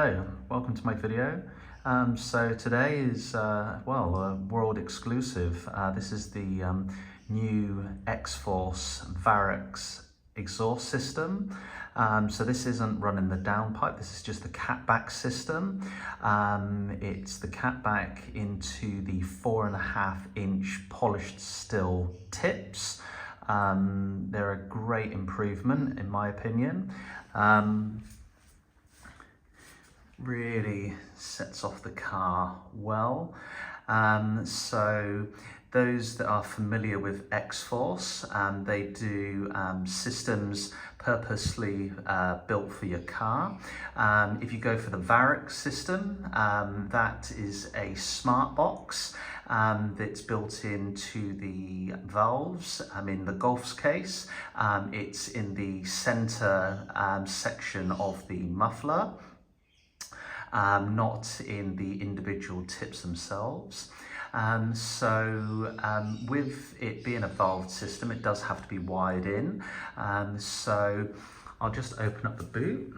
Hello, welcome to my video. So today is, a world exclusive. This is the new X-Force Varex exhaust system. So this isn't running the downpipe, this is just the catback system. It's the catback into the 4.5-inch polished steel tips. They're a great improvement in my opinion. Really sets off the car well. So those that are familiar with X-Force, they do systems purposely built for your car. If you go for the Varex system, that is a smartbox that's built into the valves. In the Golf's case, it's in the center section of the muffler. Not in the individual tips themselves. With it being a valved system, it does have to be wired in. So I'll just open up the boot.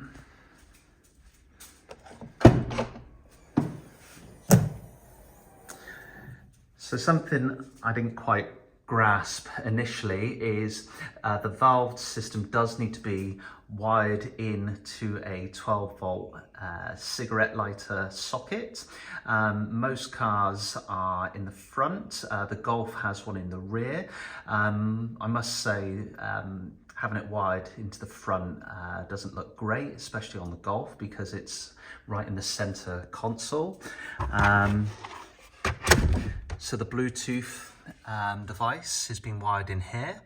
So something I didn't quite grasp initially is the valved system does need to be wired into a 12-volt cigarette lighter socket. Most cars are in the front. The Golf has one in the rear. I must say, having it wired into the front doesn't look great, especially on the Golf, because it's right in the center console. So the Bluetooth device has been wired in here.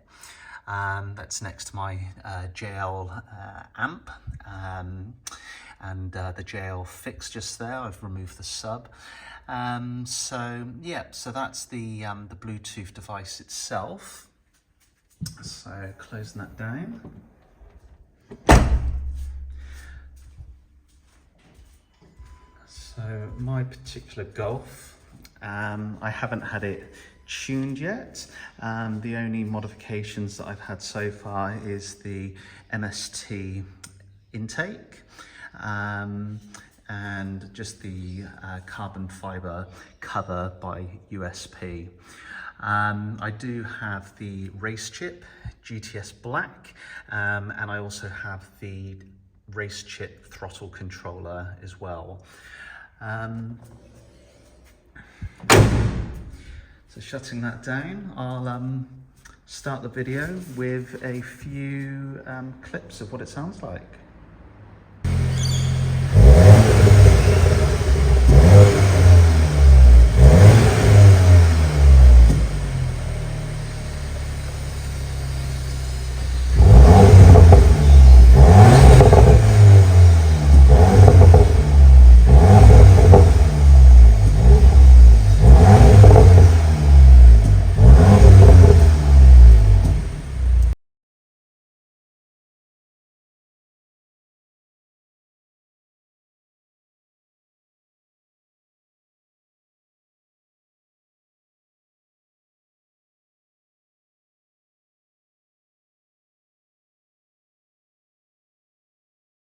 That's next to my JL amp and the JL fix just there. I've removed the sub. So that's the Bluetooth device itself. So closing that down. So my particular Golf, I haven't had it tuned yet. The only modifications that I've had so far is the MST intake and just the carbon fiber cover by USP. I do have the race chip GTS Black, and I also have the race chip throttle controller as well. So shutting that down, I'll start the video with a few clips of what it sounds like.